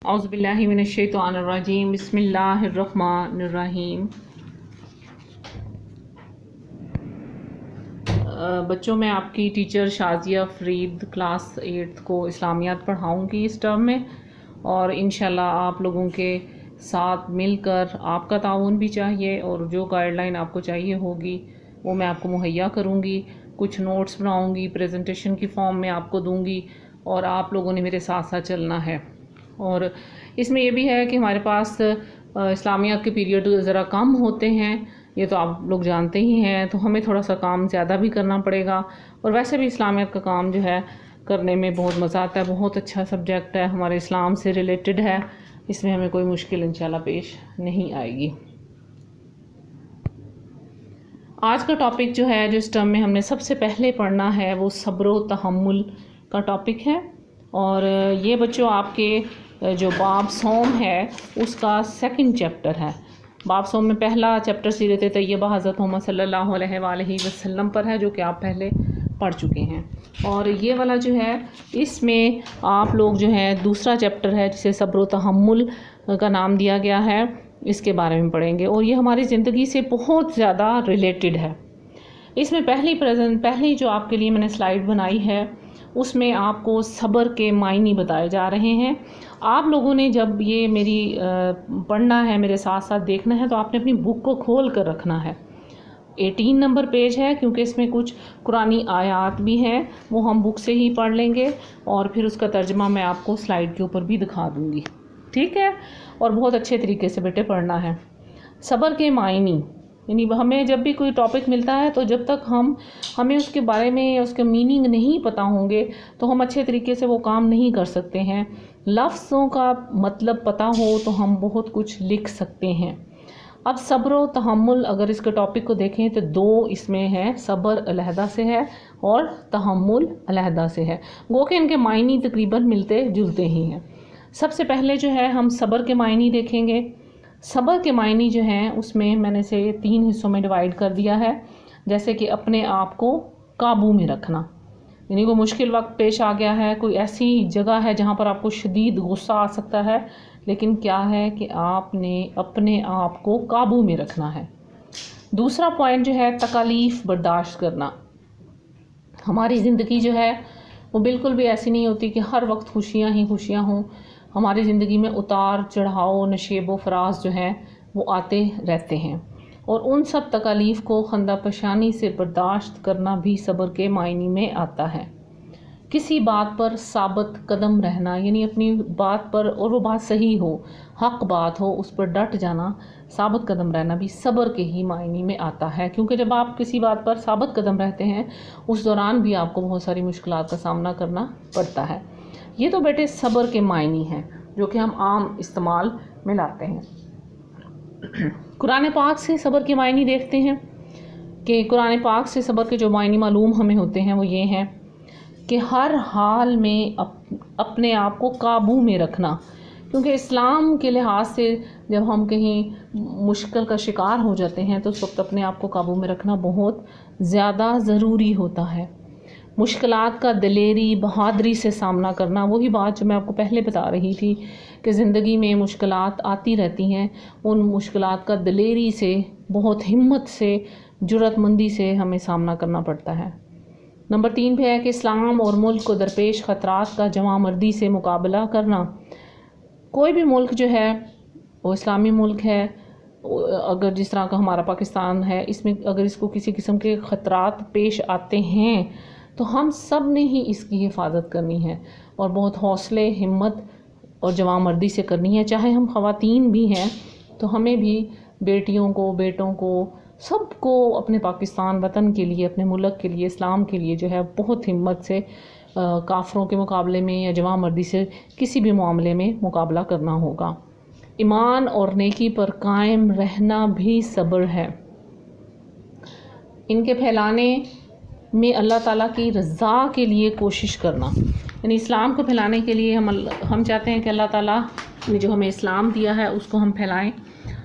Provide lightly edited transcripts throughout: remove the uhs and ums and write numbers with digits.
اعوذ باللہ من الشیطان الرجیم، بسم اللہ الرحمن الرحیم۔ بچوں، میں آپ کی ٹیچر شازیہ فرید کلاس 8 کو اسلامیات پڑھاؤں گی اس ٹرم میں، اور انشاءاللہ آپ لوگوں کے ساتھ مل کر آپ کا تعاون بھی چاہیے، اور جو گائیڈ لائن آپ کو چاہیے ہوگی وہ میں آپ کو مہیا کروں گی۔ کچھ نوٹس بناؤں گی، پریزنٹیشن کی فارم میں آپ کو دوں گی، اور آپ لوگوں نے میرے ساتھ ساتھ چلنا ہے۔ اور اس میں یہ بھی ہے کہ ہمارے پاس اسلامیات کے پیریڈ ذرا کم ہوتے ہیں، یہ تو آپ لوگ جانتے ہی ہیں، تو ہمیں تھوڑا سا کام زیادہ بھی کرنا پڑے گا۔ اور ویسے بھی اسلامیات کا کام جو ہے کرنے میں بہت مزہ آتا ہے، بہت اچھا سبجیکٹ ہے، ہمارے اسلام سے ریلیٹڈ ہے، اس میں ہمیں کوئی مشکل انشاءاللہ پیش نہیں آئے گی۔ آج کا ٹاپک جو ہے جو اس ٹرم میں ہم نے سب سے پہلے پڑھنا ہے وہ صبر و تحمل کا ٹاپک ہے، اور یہ بچوں آپ کے جو باب صوم ہے اس کا سیکنڈ چیپٹر ہے۔ باب صوم میں پہلا چیپٹر سیرت طیبہ حضرت محمد صلی اللہ علیہ وآلہ وسلم پر ہے، جو کہ آپ پہلے پڑھ چکے ہیں، اور یہ والا جو ہے اس میں آپ لوگ جو ہے دوسرا چیپٹر ہے جسے صبر و تحمل کا نام دیا گیا ہے، اس کے بارے میں پڑھیں گے، اور یہ ہماری زندگی سے بہت زیادہ ریلیٹڈ ہے۔ اس میں پہلی جو آپ کے لیے میں نے سلائیڈ بنائی ہے اس میں آپ کو صبر کے معنی بتائے جا رہے ہیں۔ آپ لوگوں نے جب یہ میری پڑھنا ہے، میرے ساتھ ساتھ دیکھنا ہے، تو آپ نے اپنی بک کو کھول کر رکھنا ہے۔ 18 نمبر پیج ہے، کیونکہ اس میں کچھ قرآنی آیات بھی ہیں، وہ ہم بک سے ہی پڑھ لیں گے، اور پھر اس کا ترجمہ میں آپ کو سلائیڈ کے اوپر بھی دکھا دوں گی، ٹھیک ہے؟ اور بہت اچھے طریقے سے بیٹے پڑھنا ہے۔ صبر کے معنی، یعنی ہمیں جب بھی کوئی ٹاپک ملتا ہے تو جب تک ہمیں اس کے بارے میں اس کے میننگ نہیں پتہ ہوں گے تو ہم اچھے طریقے سے وہ کام نہیں کر سکتے ہیں۔ لفظوں کا مطلب پتہ ہو تو ہم بہت کچھ لکھ سکتے ہیں۔ اب صبر و تحمل اگر اس کے ٹاپک کو دیکھیں تو دو اس میں ہے، صبر علیحدہ سے ہے اور تحمل علیحدہ سے ہے، گو کہ ان کے معنی تقریباً ملتے جلتے ہی ہیں۔ سب سے پہلے جو ہے ہم صبر کے معنی دیکھیں گے۔ صبر کے معنی جو ہیں اس میں نے اسے 3 حصوں میں ڈیوائیڈ کر دیا ہے، جیسے کہ اپنے آپ کو قابو میں رکھنا، یعنی کوئی مشکل وقت پیش آ گیا ہے، کوئی ایسی جگہ ہے جہاں پر آپ کو شدید غصہ آ سکتا ہے، لیکن کیا ہے کہ آپ نے اپنے آپ کو قابو میں رکھنا ہے۔ دوسرا پوائنٹ جو ہے تکالیف برداشت کرنا۔ ہماری زندگی جو ہے وہ بالکل بھی ایسی نہیں ہوتی کہ ہر وقت خوشیاں ہی خوشیاں ہوں، ہماری زندگی میں اتار چڑھاؤ، نشیب و فراز جو ہیں وہ آتے رہتے ہیں، اور ان سب تکالیف کو خندہ پیشانی سے برداشت کرنا بھی صبر کے معنی میں آتا ہے۔ کسی بات پر ثابت قدم رہنا، یعنی اپنی بات پر، اور وہ بات صحیح ہو، حق بات ہو، اس پر ڈٹ جانا، ثابت قدم رہنا بھی صبر کے ہی معنی میں آتا ہے، کیونکہ جب آپ کسی بات پر ثابت قدم رہتے ہیں اس دوران بھی آپ کو بہت ساری مشکلات کا سامنا کرنا پڑتا ہے۔ یہ تو بیٹے صبر کے معنی ہیں جو کہ ہم عام استعمال میں لاتے ہیں۔ قرآن پاک سے صبر کے معنی دیکھتے ہیں کہ قرآن پاک سے صبر کے جو معنی معلوم ہمیں ہوتے ہیں وہ یہ ہیں کہ ہر حال میں اپنے آپ کو قابو میں رکھنا، کیونکہ اسلام کے لحاظ سے جب ہم کہیں مشکل کا شکار ہو جاتے ہیں تو اس وقت اپنے آپ کو قابو میں رکھنا بہت زیادہ ضروری ہوتا ہے۔ مشکلات کا دلیری بہادری سے سامنا کرنا، وہی بات جو میں آپ کو پہلے بتا رہی تھی کہ زندگی میں مشکلات آتی رہتی ہیں، ان مشکلات کا دلیری سے، بہت ہمت سے، جرأت مندی سے ہمیں سامنا کرنا پڑتا ہے۔ نمبر 3 پہ ہے کہ اسلام اور ملک کو درپیش خطرات کا جواں مردی سے مقابلہ کرنا۔ کوئی بھی ملک جو ہے وہ اسلامی ملک ہے، اگر جس طرح کا ہمارا پاکستان ہے، اس میں اگر اس کو کسی قسم کے خطرات پیش آتے ہیں تو ہم سب نے ہی اس کی حفاظت کرنی ہے، اور بہت حوصلے، ہمت اور جواں مردی سے کرنی ہے۔ چاہے ہم خواتین بھی ہیں تو ہمیں بھی بیٹیوں کو، بیٹوں کو، سب کو اپنے پاکستان وطن کے لیے، اپنے ملک کے لیے، اسلام کے لیے جو ہے بہت ہمت سے کافروں کے مقابلے میں یا جواں مردی سے کسی بھی معاملے میں مقابلہ کرنا ہوگا۔ ایمان اور نیکی پر قائم رہنا بھی صبر ہے۔ ان کے پھیلانے میں اللہ تعالیٰ کی رضا کے لیے کوشش کرنا، یعنی اسلام کو پھیلانے کے لیے ہم چاہتے ہیں کہ اللہ تعالیٰ نے جو ہمیں اسلام دیا ہے اس کو ہم پھیلائیں،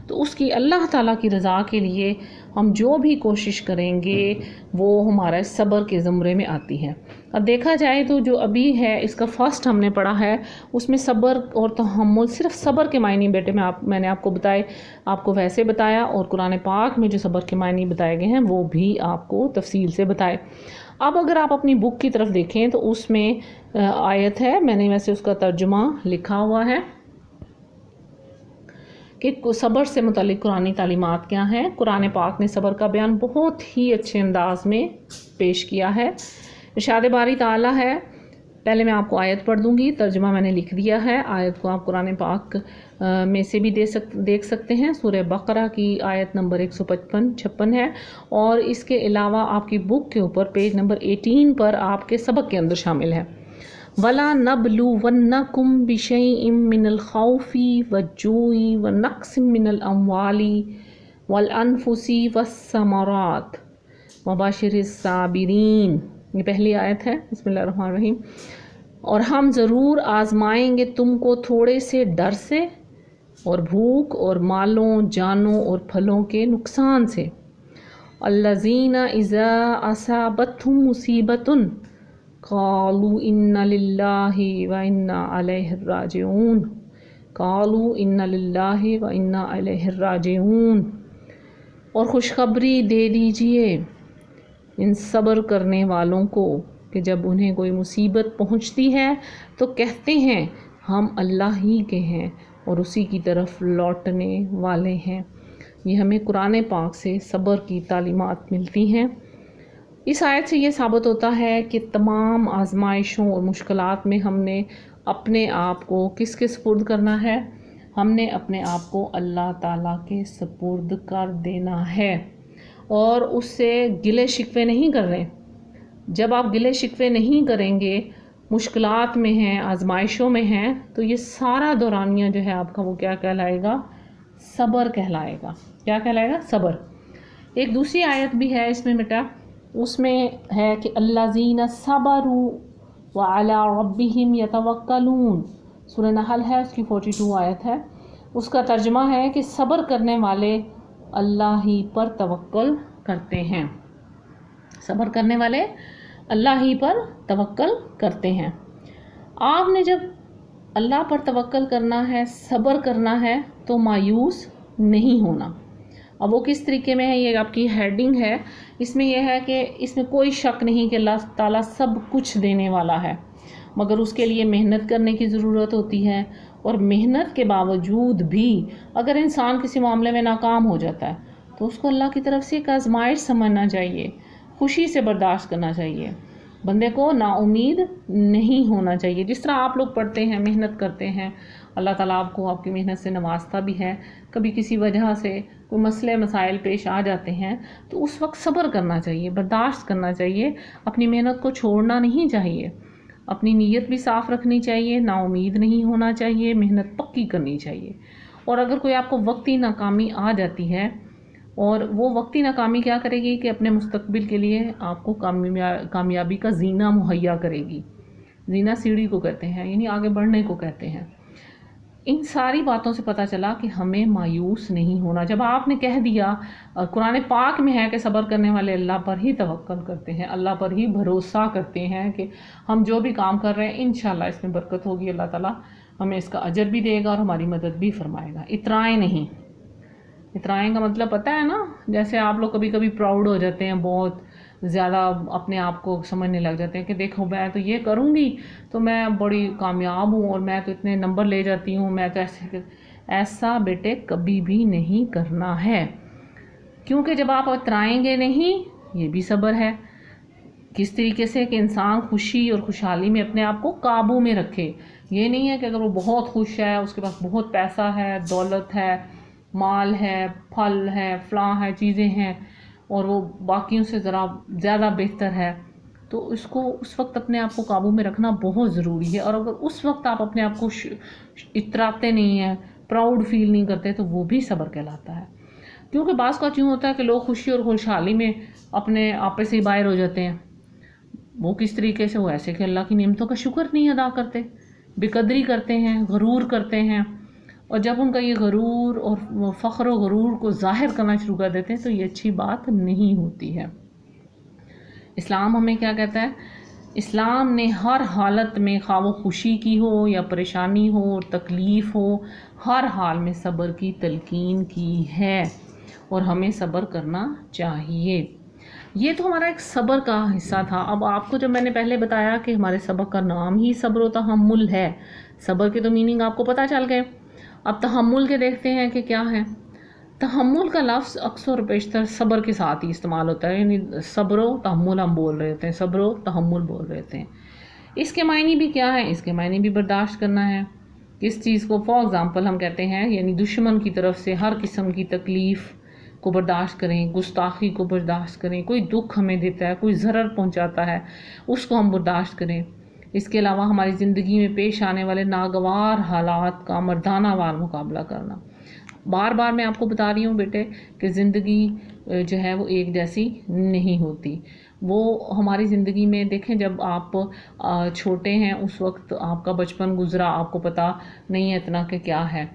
تو اس کی اللہ تعالیٰ کی رضا کے لیے ہم جو بھی کوشش کریں گے وہ ہمارا صبر کے زمرے میں آتی ہے. اب دیکھا جائے تو جو ابھی ہے اس کا فرسٹ ہم نے پڑھا ہے اس میں صبر اور تحمل، صرف صبر کے معنی بیٹے میں نے آپ کو بتائے، آپ کو ویسے بتایا، اور قرآن پاک میں جو صبر کے معنی بتائے گئے ہیں وہ بھی آپ کو تفصیل سے بتائے. اب اگر آپ اپنی بک کی طرف دیکھیں تو اس میں آیت ہے، میں نے ویسے اس کا ترجمہ لکھا ہوا ہے کہ صبر سے متعلق قرآنی تعلیمات کیا ہیں. قرآن پاک نے صبر کا بیان بہت ہی اچھے انداز میں پیش کیا ہے. ارشاد باری تعالیٰ ہے، پہلے میں آپ کو آیت پڑھ دوں گی، ترجمہ میں نے لکھ دیا ہے. آیت کو آپ قرآن پاک میں سے بھی دیکھ سکتے ہیں. سورہ بقرہ کی آیت نمبر 156 ہے، اور اس کے علاوہ آپ کی بک کے اوپر پیج نمبر 18 پر آپ کے سبق کے اندر شامل ہے. وَلَا نَبْلُوَنَّكُمْ بِشَيْءٍ مِّنَ الْخَوْفِ وَالْجُوعِ وَنَقْصٍ مِّنَ الْأَمْوَالِ وَالْأَنفُسِ وَالثَّمَرَاتِ وَبَشِّرِ الصَّابِرِينَ. یہ پہلی آیت ہے. بسم اللہ الرحمن الرحیم. اور ہم ضرور آزمائیں گے تم کو تھوڑے سے ڈر سے اور بھوک اور مالوں جانوں اور پھلوں کے نقصان سے. الذین اذا اصابتہم مصیبۃ قالوا ان للہ وانا الیہ راجعون. قالوا ان للہ وانا الیہ راجعون. اور خوشخبری دے دیجئے ان صبر کرنے والوں کو کہ جب انہیں کوئی مصیبت پہنچتی ہے تو کہتے ہیں ہم اللہ ہی کے ہیں اور اسی کی طرف لوٹنے والے ہیں. یہ ہمیں قرآن پاک سے صبر کی تعلیمات ملتی ہیں. اس آیت سے یہ ثابت ہوتا ہے کہ تمام آزمائشوں اور مشکلات میں ہم نے اپنے آپ کو کس کے سپرد کرنا ہے؟ ہم نے اپنے آپ کو اللہ تعالیٰ کے سپرد کر دینا ہے، اور اس سے گلے شکوے نہیں کر رہے. جب آپ گلے شکوے نہیں کریں گے، مشکلات میں ہیں، آزمائشوں میں ہیں، تو یہ سارا دورانیہ جو ہے آپ کا وہ کیا کہلائے گا؟ صبر کہلائے گا. کیا کہلائے گا؟ صبر. ایک دوسری آیت بھی ہے اس میں بیٹا، اس میں ہے کہ الذین صبروا وعلی ربہم یتوکلون. سورہ نحل ہے، اس کی 42 آیت ہے. اس کا ترجمہ ہے کہ صبر کرنے والے اللہ ہی پر توکل کرتے ہیں. صبر کرنے والے اللہ ہی پر توکل کرتے ہیں. آپ نے جب اللہ پر توکل کرنا ہے، صبر کرنا ہے، تو مایوس نہیں ہونا. اب وہ کس طریقے میں ہے، یہ آپ کی ہیڈنگ ہے. اس میں یہ ہے کہ اس میں کوئی شک نہیں کہ اللہ تعالیٰ سب کچھ دینے والا ہے، مگر اس کے لیے محنت کرنے کی ضرورت ہوتی ہے. اور محنت کے باوجود بھی اگر انسان کسی معاملے میں ناکام ہو جاتا ہے تو اس کو اللہ کی طرف سے ایک آزمائش سمجھنا چاہیے، خوشی سے برداشت کرنا چاہیے. بندے کو نا امید نہیں ہونا چاہیے. جس طرح آپ لوگ پڑھتے ہیں، محنت کرتے ہیں، اللہ تعالیٰ آپ کو آپ کی محنت سے نوازتا بھی ہے. کبھی کسی وجہ سے کوئی مسئلے مسائل پیش آ جاتے ہیں تو اس وقت صبر کرنا چاہیے، برداشت کرنا چاہیے. اپنی محنت کو چھوڑنا نہیں چاہیے، اپنی نیت بھی صاف رکھنی چاہیے، نا امید نہیں ہونا چاہیے، محنت پکی کرنی چاہیے. اور اگر کوئی آپ کو وقتی ناکامی آ جاتی ہے، اور وہ وقتی ناکامی کیا کرے گی کہ اپنے مستقبل کے لیے آپ کو کامیابی کا زینہ مہیا کرے گی. زینہ سیڑھی کو کہتے ہیں، یعنی آگے بڑھنے کو کہتے ہیں. ان ساری باتوں سے پتہ چلا کہ ہمیں مایوس نہیں ہونا. جب آپ نے کہہ دیا، قرآن پاک میں ہے کہ صبر کرنے والے اللہ پر ہی توکل کرتے ہیں، اللہ پر ہی بھروسہ کرتے ہیں کہ ہم جو بھی کام کر رہے ہیں انشاءاللہ اس میں برکت ہوگی، اللہ تعالیٰ ہمیں اس کا اجر بھی دے گا اور ہماری مدد بھی فرمائے گا. اترائیں نہیں. اترائیں کا مطلب پتہ ہے نا، جیسے آپ لوگ کبھی کبھی پراؤڈ ہو جاتے ہیں، بہت زیادہ اپنے آپ کو سمجھنے لگ جاتے ہیں کہ دیکھو میں تو یہ کروں گی تو میں بڑی کامیاب ہوں، اور میں تو اتنے نمبر لے جاتی ہوں، میں تو ایسا بیٹے کبھی بھی نہیں کرنا ہے. کیونکہ جب آپ اترائیں گے نہیں، یہ بھی صبر ہے. کس طریقے سے کہ انسان خوشی اور خوشحالی میں اپنے آپ کو قابو میں رکھے. یہ نہیں ہے کہ اگر وہ بہت خوش ہے، اس کے پاس بہت پیسہ ہے، دولت ہے، مال ہے، پھل ہے، فلاں ہے، چیزیں ہیں، اور وہ باقیوں سے ذرا زیادہ بہتر ہے، تو اس کو اس وقت اپنے آپ کو قابو میں رکھنا بہت ضروری ہے. اور اگر اس وقت آپ اپنے آپ کو اتراتے نہیں ہیں، پراؤڈ فیل نہیں کرتے، تو وہ بھی صبر کہلاتا ہے. کیونکہ بعض کا یوں ہوتا ہے کہ لوگ خوشی اور خوشحالی میں اپنے آپے سے باہر ہو جاتے ہیں. وہ کس طریقے سے؟ وہ ایسے کہ اللہ کی نعمتوں کا شکر نہیں ادا کرتے، بے قدری کرتے ہیں، غرور کرتے ہیں، اور جب ان کا یہ غرور اور فخر و غرور کو ظاہر کرنا شروع کر دیتے ہیں تو یہ اچھی بات نہیں ہوتی ہے۔ اسلام ہمیں کیا کہتا ہے؟ اسلام نے ہر حالت میں، خواہ وہ خوشی کی ہو یا پریشانی ہو، تکلیف ہو، ہر حال میں صبر کی تلقین کی ہے اور ہمیں صبر کرنا چاہیے۔ یہ تو ہمارا ایک صبر کا حصہ تھا۔ اب آپ کو جب میں نے پہلے بتایا کہ ہمارے سبق کا نام ہی صبر و تحمل ہے، صبر کے تو میننگ آپ کو پتہ چل گئے۔ اب تحمل کے دیکھتے ہیں کہ کیا ہے۔ تحمل کا لفظ اکثر و بیشتر صبر کے ساتھ ہی استعمال ہوتا ہے، یعنی صبر و تحمل ہم بول رہے ہوتے ہیں، صبر و تحمل بول رہے ہوتے ہیں۔ اس کے معنی بھی کیا ہے؟ اس کے معنی بھی برداشت کرنا ہے۔ کس چیز کو؟ فار ایگزامپل ہم کہتے ہیں یعنی دشمن کی طرف سے ہر قسم کی تکلیف کو برداشت کریں، گستاخی کو برداشت کریں، کوئی دکھ ہمیں دیتا ہے، کوئی ضرر پہنچاتا ہے، اس کو ہم برداشت کریں۔ اس کے علاوہ ہماری زندگی میں پیش آنے والے ناگوار حالات کا مردانہ وار مقابلہ کرنا۔ بار بار میں آپ کو بتا رہی ہوں بیٹے کہ زندگی جو ہے وہ ایک جیسی نہیں ہوتی۔ وہ ہماری زندگی میں دیکھیں، جب آپ چھوٹے ہیں اس وقت آپ کا بچپن گزرا، آپ کو پتہ نہیں ہے اتنا کہ کیا ہے،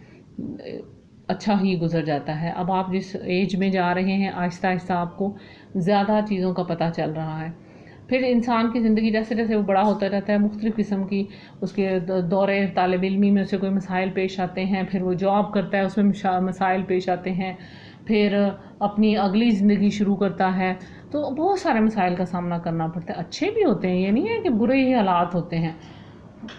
اچھا ہی گزر جاتا ہے۔ اب آپ جس ایج میں جا رہے ہیں آہستہ آہستہ آپ کو زیادہ چیزوں کا پتہ چل رہا ہے۔ پھر انسان کی زندگی جیسے جیسے وہ بڑا ہوتا جاتا ہے، مختلف قسم کی اس کے دورے طالب علمی میں اسے کوئی مسائل پیش آتے ہیں، پھر وہ جاب کرتا ہے اس میں مسائل پیش آتے ہیں، پھر اپنی اگلی زندگی شروع کرتا ہے تو بہت سارے مسائل کا سامنا کرنا پڑتا ہے۔ اچھے بھی ہوتے ہیں، یہ نہیں ہے کہ برے ہی حالات ہوتے ہیں۔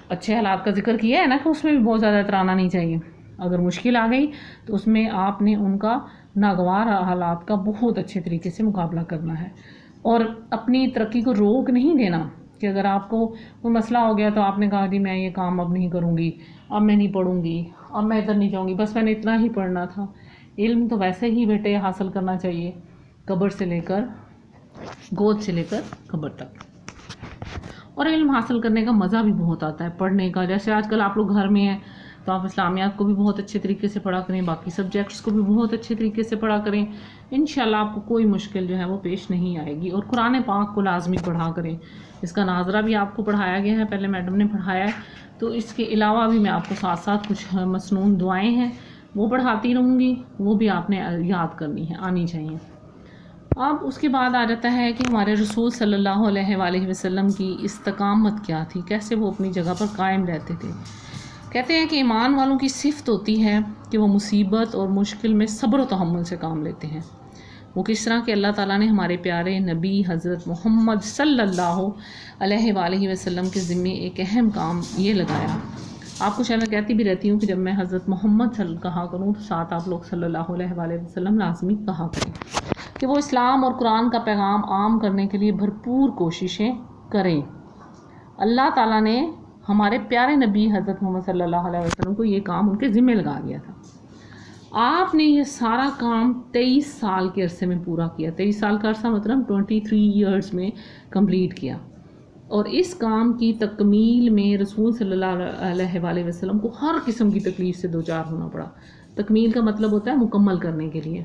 اچھے حالات کا ذکر کیا ہے نا کہ اس میں بھی بہت زیادہ اترانا نہیں چاہیے۔ اگر مشکل آ گئی تو اس میں آپ نے ان کا ناگوار حالات کا بہت اچھے طریقے سے مقابلہ کرنا ہے اور اپنی ترقی کو روک نہیں دینا کہ اگر آپ کو کوئی مسئلہ ہو گیا تو آپ نے کہا جی میں یہ کام اب نہیں کروں گی، اب میں نہیں پڑھوں گی، اب میں ادھر نہیں جاؤں گی، بس میں نے اتنا ہی پڑھنا تھا۔ علم تو ویسے ہی بیٹے حاصل کرنا چاہیے، قبر سے لے کر گود سے لے کر قبر تک۔ اور علم حاصل کرنے کا مزہ بھی بہت آتا ہے پڑھنے کا۔ جیسے آج کل آپ لوگ گھر میں ہیں تو آپ اسلامیات کو بھی بہت اچھے طریقے سے پڑھا کریں، باقی سبجیکٹس کو بھی بہت اچھے طریقے سے پڑھا کریں، انشاءاللہ آپ کو کوئی مشکل جو ہے وہ پیش نہیں آئے گی۔ اور قرآن پاک کو لازمی پڑھا کریں، اس کا ناظرہ بھی آپ کو پڑھایا گیا ہے، پہلے میڈم نے پڑھایا ہے، تو اس کے علاوہ بھی میں آپ کو ساتھ ساتھ کچھ مسنون دعائیں ہیں وہ پڑھاتی رہوں گی، وہ بھی آپ نے یاد کرنی ہے، آنی چاہیے۔ اب اس کے بعد آ جاتا ہے کہ ہمارے رسول صلی اللہ علیہ وآلہ وسلم کی استقامت کیا تھی، کیسے وہ اپنی جگہ پر قائم رہتے تھے۔ کہتے ہیں کہ ایمان والوں کی صفت ہوتی ہے کہ وہ مصیبت اور مشکل میں صبر و تحمل سے کام لیتے ہیں۔ وہ کس طرح کہ اللہ تعالیٰ نے ہمارے پیارے نبی حضرت محمد صلی اللہ علیہ وآلہ وسلم کے ذمے ایک اہم کام یہ لگایا۔ آپ کو شاید میں کہتی بھی رہتی ہوں کہ جب میں حضرت محمد کہا کروں تو ساتھ آپ لوگ صلی اللہ علیہ وآلہ وسلم لازمی کہا کریں کہ وہ اسلام اور قرآن کا پیغام عام کرنے کے لیے بھرپور کوششیں کریں۔ اللہ تعالیٰ نے ہمارے پیارے نبی حضرت محمد صلی اللہ علیہ وسلم کو یہ کام ان کے ذمہ لگا دیا تھا۔ آپ نے یہ سارا کام 23 سال کے عرصے میں پورا کیا۔ 23 سال کا عرصہ مطلب 23 ایئرز میں کمپلیٹ کیا، اور اس کام کی تکمیل میں رسول صلی اللہ علیہ وآلہ وسلم کو ہر قسم کی تکلیف سے دوچار ہونا پڑا۔ تکمیل کا مطلب ہوتا ہے مکمل کرنے کے لیے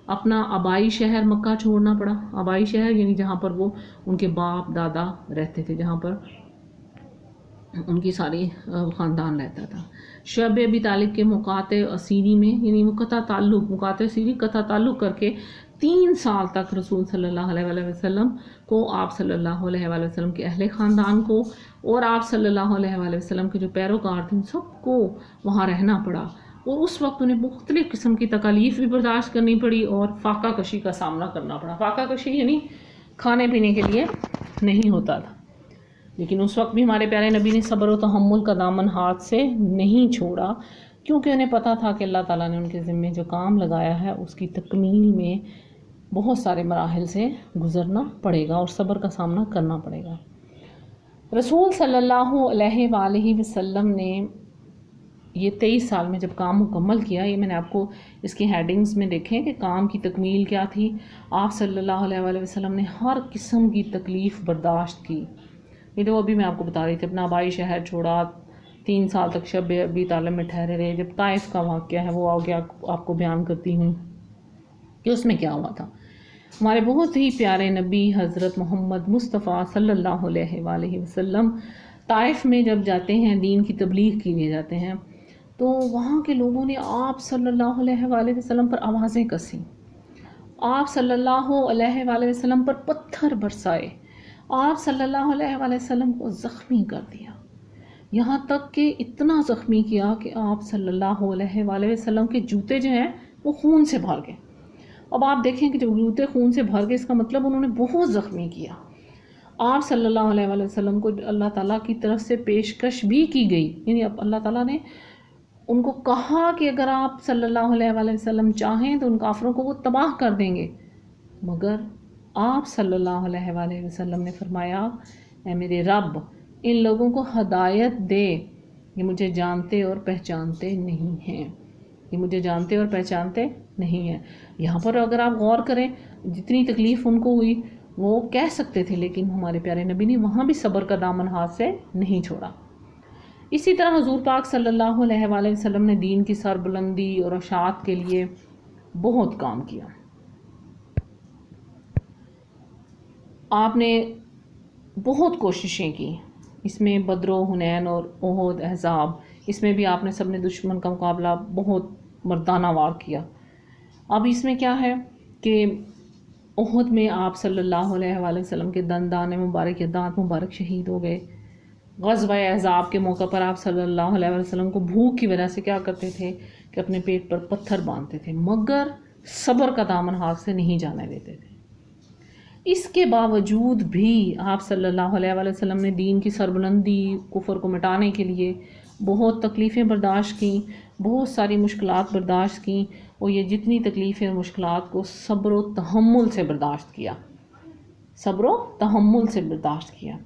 اپنا آبائی شہر مکہ چھوڑنا پڑا۔ آبائی شہر یعنی جہاں پر وہ ان کے باپ دادا رہتے تھے، جہاں پر ان کی ساری خاندان رہتا تھا۔ شعب ابی طالب کے مقاطع اسیری میں یعنی وہ مقاطع اسیری قطع تعلق کر کے 3 سال تک رسول صلی اللہ علیہ وآلہ وسلم کو، آپ صلی اللہ علیہ وآلہ وسلم کے اہل خاندان کو اور آپ صلی اللہ علیہ وآلہ وسلم کے جو پیروکار تھے سب کو وہاں رہنا پڑا، اور اس وقت انہیں مختلف قسم کی تکالیف بھی برداشت کرنی پڑی اور فاقہ کشی کا سامنا کرنا پڑا۔ فاقہ کشی یعنی کھانے پینے کے لیے نہیں ہوتا تھا، لیکن اس وقت بھی ہمارے پیارے نبی نے صبر و تحمل کا دامن ہاتھ سے نہیں چھوڑا، کیونکہ انہیں پتہ تھا کہ اللہ تعالیٰ نے ان کے ذمے جو کام لگایا ہے اس کی تکمیل میں بہت سارے مراحل سے گزرنا پڑے گا اور صبر کا سامنا کرنا پڑے گا۔ رسول صلی اللہ علیہ وآلہ وسلم نے یہ 23 سال میں جب کام مکمل کیا، یہ میں نے آپ کو اس کی ہیڈنگز میں دیکھیں کہ کام کی تکمیل کیا تھی۔ آپ صلی اللہ علیہ وآلہ وسلم نے ہر قسم کی تکلیف برداشت کی۔ یہ تو ابھی میں آپ کو بتا رہی تھی، اپنا آبائی شہر چھوڑا، 3 سال تک شعب ابی طالب میں ٹھہرے رہے۔ جب طائف کا واقعہ ہے وہ آگے آپ کو بیان کرتی ہوں کہ اس میں کیا ہوا تھا۔ ہمارے بہت ہی پیارے نبی حضرت محمد مصطفیٰ صلی اللہ علیہ وآلہ وسلم طائف میں جب جاتے ہیں، دین کی تبلیغ کے لیے جاتے ہیں، تو وہاں کے لوگوں نے آپ صلی اللہ علیہ وآلہ وسلم پر آوازیں کسیں، آپ صلی اللہ علیہ وآلہ وسلم پر پتھر برسائے، آپ صلی اللہ علیہ وآلہ وسلم کو زخمی کر دیا، یہاں تک کہ اتنا زخمی کیا کہ آپ صلی اللہ علیہ وآلہ وسلم کے جوتے جو ہیں وہ خون سے بھر گئے۔ اب آپ دیکھیں کہ جب جوتے خون سے بھر گئے اس کا مطلب انہوں نے بہت زخمی کیا۔ آپ صلی اللہ علیہ وآلہ وسلم کو اللہ تعالیٰ کی طرف سے پیشکش بھی کی گئی، یعنی اب اللہ تعالیٰ نے ان کو کہا کہ اگر آپ صلی اللہ علیہ وآلہ وسلم چاہیں تو ان کافروں کو وہ تباہ کر دیں گے، مگر آپ صلی اللہ علیہ وآلہ وسلم نے فرمایا اے میرے رب ان لوگوں کو ہدایت دے، یہ مجھے جانتے اور پہچانتے نہیں ہیں، یہ مجھے جانتے اور پہچانتے نہیں ہیں۔ یہاں پر اگر آپ غور کریں جتنی تکلیف ان کو ہوئی وہ کہہ سکتے تھے، لیکن ہمارے پیارے نبی نے وہاں بھی صبر کا دامن ہاتھ سے نہیں چھوڑا۔ اسی طرح حضور پاک صلی اللہ علیہ وآلہ وسلم نے دین کی سربلندی اور اشاعت کے لیے بہت کام کیا۔ آپ نے بہت کوششیں کی، اس میں بدر و حنین اور احد احزاب، اس میں بھی آپ نے سب نے دشمن کا مقابلہ بہت مردانہ وار کیا۔ اب اس میں کیا ہے کہ احد میں آپ صلی اللہ علیہ وآلہ وسلم کے دندان مبارک یا دانت مبارک شہید ہو گئے۔ غزوہ احزاب کے موقع پر آپ صلی اللہ علیہ وآلہ وسلم کو بھوک کی وجہ سے کیا کرتے تھے کہ اپنے پیٹ پر پتھر باندھتے تھے، مگر صبر کا دامن ہاتھ سے نہیں جانے دیتے تھے۔ اس کے باوجود بھی آپ صلی اللہ علیہ وآلہ وسلم نے دین کی سربلندی، کفر کو مٹانے کے لیے بہت تکلیفیں برداشت کیں، بہت ساری مشکلات برداشت کیں، اور یہ جتنی تکلیفیں اور مشکلات کو صبر و تحمل سے برداشت کیا، صبر و تحمل سے برداشت کیا۔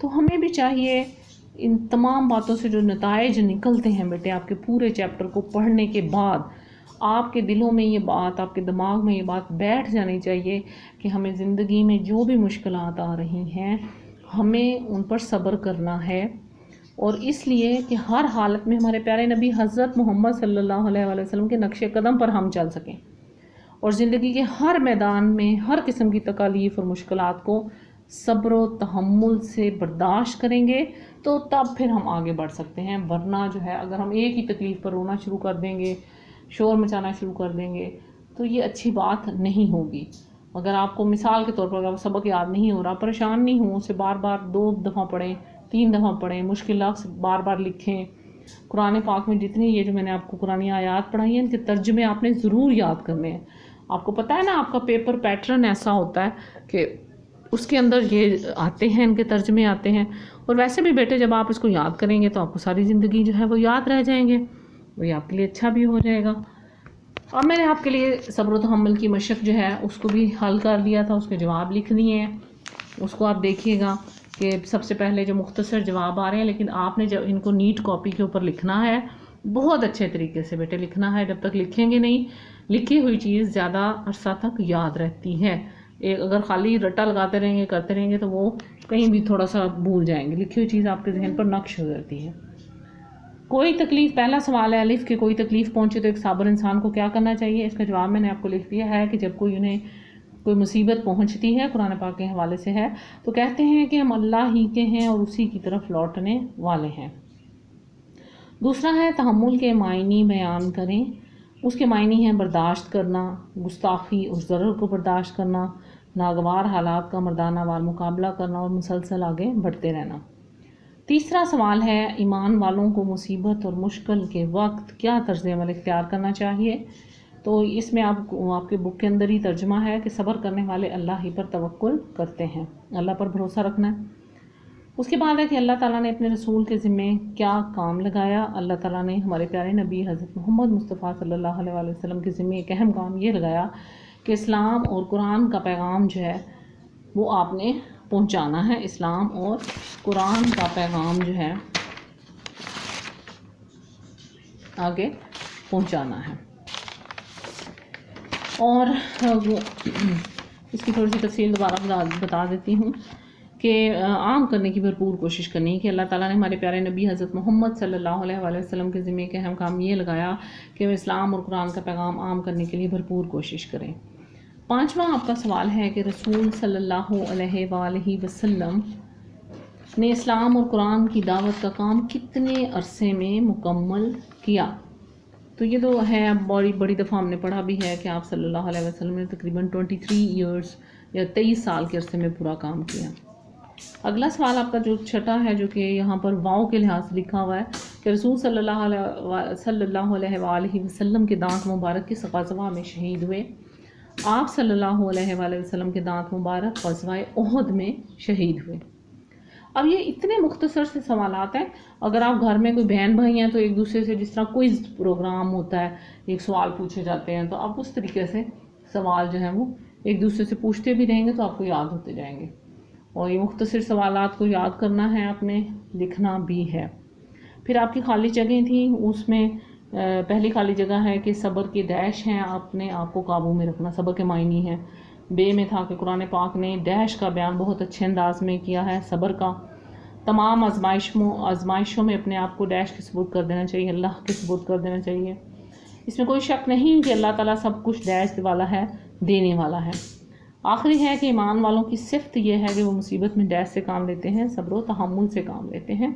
تو ہمیں بھی چاہیے ان تمام باتوں سے جو نتائج نکلتے ہیں بیٹے آپ کے پورے چیپٹر کو پڑھنے کے بعد آپ کے دلوں میں یہ بات، آپ کے دماغ میں یہ بات بیٹھ جانی چاہیے کہ ہمیں زندگی میں جو بھی مشکلات آ رہی ہیں ہمیں ان پر صبر کرنا ہے، اور اس لیے کہ ہر حالت میں ہمارے پیارے نبی حضرت محمد صلی اللہ علیہ وآلہ وسلم کے نقش قدم پر ہم چل سکیں، اور زندگی کے ہر میدان میں ہر قسم کی تکالیف اور مشکلات کو صبر و تحمل سے برداشت کریں گے تو تب پھر ہم آگے بڑھ سکتے ہیں۔ ورنہ جو ہے اگر ہم ایک ہی تکلیف پر رونا شروع کر دیں گے، شور مچانا شروع کر دیں گے تو یہ اچھی بات نہیں ہوگی۔ اگر آپ کو مثال کے طور پر اگر سبق یاد نہیں ہو رہا، پریشان نہیں ہوں، اسے بار بار 2 دفعہ پڑھیں، 3 دفعہ پڑھیں، مشکل لفظ بار بار لکھیں۔ قرآن پاک میں جتنی یہ جو میں نے آپ کو قرآنی آیات پڑھائی ہیں ان کے ترجمے آپ نے ضرور یاد کرنے ہیں۔ آپ کو پتہ ہے نا آپ کا پیپر پیٹرن ایسا ہوتا ہے کہ اس کے اندر یہ آتے ہیں، ان کے ترجمے آتے ہیں، اور ویسے بھی بیٹے جب آپ اس کو یاد کریں گے تو آپ کو ساری زندگی جو ہے وہ یاد رہ جائیں گے، وہی آپ کے لیے اچھا بھی ہو جائے گا۔ اور میں نے آپ کے لیے صبر و تحمل کی مشق جو ہے اس کو بھی حل کر دیا تھا، اس کے جواب لکھ دیے ہیں، اس کو آپ دیکھیے گا کہ سب سے پہلے جو مختصر جواب آ رہے ہیں، لیکن آپ نے جب ان کو نیٹ کاپی کے اوپر لکھنا ہے، بہت اچھے طریقے سے بیٹے لکھنا ہے، جب تک لکھیں گے نہیں لکھی ہوئی چیز زیادہ عرصہ تک یاد رہتی ہے۔ اگر خالی رٹا لگاتے رہیں گے کرتے رہیں گے تو وہ کہیں بھی تھوڑا سا بھول جائیں گے، لکھی ہوئی چیز آپ کے ذہن پر نقش ہو جاتی ہے۔ کوئی تکلیف، پہلا سوال ہے الف کہ کوئی تکلیف پہنچے تو ایک صابر انسان کو کیا کرنا چاہیے؟ اس کا جواب میں نے آپ کو لکھ دیا ہے کہ جب انہیں کوئی مصیبت پہنچتی ہے، قرآن پاک کے حوالے سے ہے، تو کہتے ہیں کہ ہم اللہ ہی کے ہیں اور اسی کی طرف لوٹنے والے ہیں۔ دوسرا ہے تحمل کے معنی بیان کریں۔ اس کے معنی ہیں برداشت کرنا، گستاخی اور ضرر کو برداشت کرنا، ناگوار حالات کا مردانہ وار مقابلہ کرنا اور مسلسل آگے بڑھتے رہنا۔ تیسرا سوال ہے ایمان والوں کو مصیبت اور مشکل کے وقت کیا طرز عمل اختیار کرنا چاہیے؟ تو اس میں آپ کے بک کے اندر ہی ترجمہ ہے کہ صبر کرنے والے اللہ ہی پر توکل کرتے ہیں، اللہ پر بھروسہ رکھنا ہے۔ اس کے بعد ہے کہ اللہ تعالیٰ نے اپنے رسول کے ذمے کیا کام لگایا؟ اللہ تعالیٰ نے ہمارے پیارے نبی حضرت محمد مصطفیٰ صلی اللہ علیہ وآلہ وسلم کے ذمے ایک اہم کام یہ لگایا کہ اسلام اور قرآن کا پیغام جو ہے وہ آپ نے پہنچانا ہے، اسلام اور قرآن کا پیغام جو ہے آگے پہنچانا ہے۔ اور اس کی تھوڑی سی تفصیل دوبارہ بتا دیتی ہوں کہ عام کرنے کی بھرپور کوشش کرنی کہ اللہ تعالیٰ نے ہمارے پیارے نبی حضرت محمد صلی اللہ علیہ وآلہ وسلم کے ذمے کے اہم کام یہ لگایا کہ وہ اسلام اور قرآن کا پیغام عام کرنے کے لیے بھرپور کوشش کریں۔ پانچواں آپ کا سوال ہے کہ رسول صلی اللہ علیہ وآلہ وسلم نے اسلام اور قرآن کی دعوت کا کام کتنے عرصے میں مکمل کیا. تو یہ تو ہے، بڑی دفعہ ہم نے پڑھا بھی ہے کہ آپ صلی اللہ علیہ وسلم نے تقریباً 23 ایئرس یا 23 سال کے عرصے میں پورا کام کیا. اگلا سوال آپ کا جو چھٹا ہے، جو کہ یہاں پر واؤ کے لحاظ سے لکھا ہوا ہے کہ رسول صلی اللہ علیہ وآلہ وسلم کے دانت مبارک کس غزوہ میں شہید ہوئے؟ آپ صلی اللہ علیہ وآلہ وسلم کے دانت مبارک غزوہ احد میں شہید ہوئے. اب یہ اتنے مختصر سے سوالات ہیں، اگر آپ گھر میں کوئی بہن بھائی ہیں تو ایک دوسرے سے جس طرح کوئز پروگرام ہوتا ہے، ایک سوال پوچھے جاتے ہیں، تو آپ اس طریقے سے سوال جو ہیں وہ ایک دوسرے سے پوچھتے بھی رہیں گے تو آپ کو یاد ہوتے جائیں گے. اور یہ مختصر سوالات کو یاد کرنا ہے، آپ نے لکھنا بھی ہے. پھر آپ کی خالی جگہیں تھیں، اس میں پہلی خالی جگہ ہے کہ صبر کی ڈیش ہیں، اپنے آپ کو قابو میں رکھنا، صبر کے معنی ہیں. بے میں تھا کہ قرآن پاک نے ڈیش کا بیان بہت اچھے انداز میں کیا ہے، صبر کا. تمام آزمائشوں میں اپنے آپ کو ڈیش کے ثبوت کر دینا چاہیے، اللہ کے ثبوت کر دینا چاہیے. اس میں کوئی شک نہیں کہ اللہ تعالیٰ سب کچھ ڈیش والا ہے، دینے والا ہے. آخری ہے کہ ایمان والوں کی صفت یہ ہے کہ وہ مصیبت میں ڈیش سے کام لیتے ہیں، صبر و تحمل سے کام لیتے ہیں.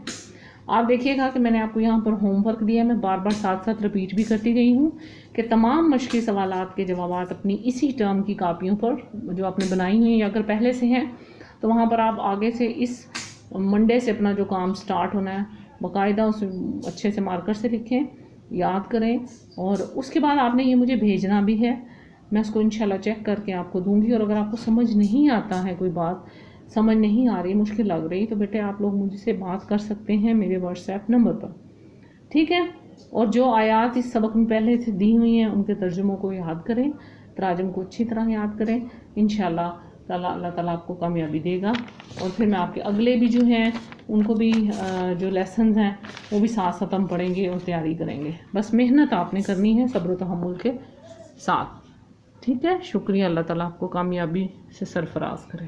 آپ دیکھیے گا کہ میں نے آپ کو یہاں پر ہوم ورک دیا، میں بار بار ساتھ ساتھ رپیٹ بھی کرتی گئی ہوں کہ تمام مشقی سوالات کے جوابات اپنی اسی ٹرم کی کاپیوں پر جو آپ نے بنائی ہوئی ہیں، یا اگر پہلے سے ہیں تو وہاں پر آپ آگے سے اس منڈے سے اپنا جو کام سٹارٹ ہونا ہے باقاعدہ اس اچھے سے مارکر سے لکھیں، یاد کریں، اور اس کے بعد آپ نے یہ مجھے بھیجنا بھی ہے. میں اس کو انشاءاللہ چیک کر کے آپ کو دوں گی. اور اگر آپ کو سمجھ نہیں آتا ہے، کوئی بات سمجھ نہیں آ رہی، مشکل لگ رہی، تو بیٹے آپ لوگ مجھ سے بات کر سکتے ہیں میرے واٹس ایپ نمبر پر، ٹھیک ہے؟ اور جو آیات اس سبق میں پہلے سے دی ہوئی ہیں ان کے ترجموں کو یاد کریں، تراجم کو اچھی طرح یاد کریں. انشاءاللہ اللہ تعالیٰ آپ کو کامیابی دے گا. اور پھر میں آپ کے اگلے بھی جو ہیں ان کو بھی جو لیسنز ہیں وہ بھی ساتھ ساتھ ہم پڑھیں گے اور تیاری کریں گے. بس محنت آپ نے کرنی ہے صبر و تحمل کے ساتھ، ٹھیک ہے؟ شکریہ. اللہ تعالیٰ آپ کو کامیابی سے سرفراز کرے.